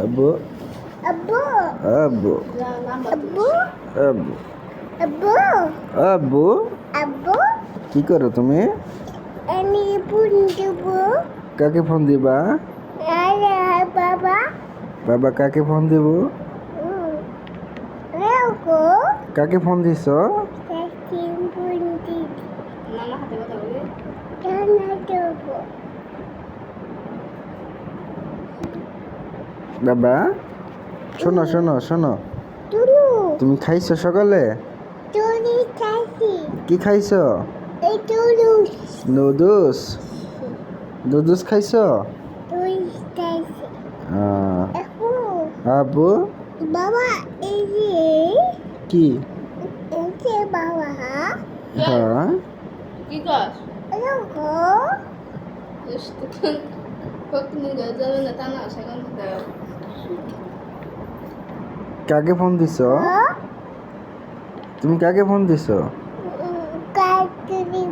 আব্বু আব্বু আব্বু আব্বু আব্বু আব্বু আব্বু আব্বু কি করো তুমি? আমি ফোন দেবো। কাকে ফোন দিবা? আরে বাবা বাবা কাকে ফোন দিব? রেখো কাকে ফোন দিছ? সাকিম ফোন দিবি জানা দেবো। বাবা শোনো শোনো শোনো, তুলু তুমি খাইছো সকালে? তুলি খাসি কি খাইছো? এই তুলু নুডলস নুডলস খাইছো? তুই খাসি আহ, এখন আব্বু বাবা এই যে কি? এই যে বাবা হ্যাঁ কি কর রেখো কখনো যাবে না তা না সেখান থেকে কাকে ফোন দিছো? তুমি কাকে ফোন দিছো? কাকুরি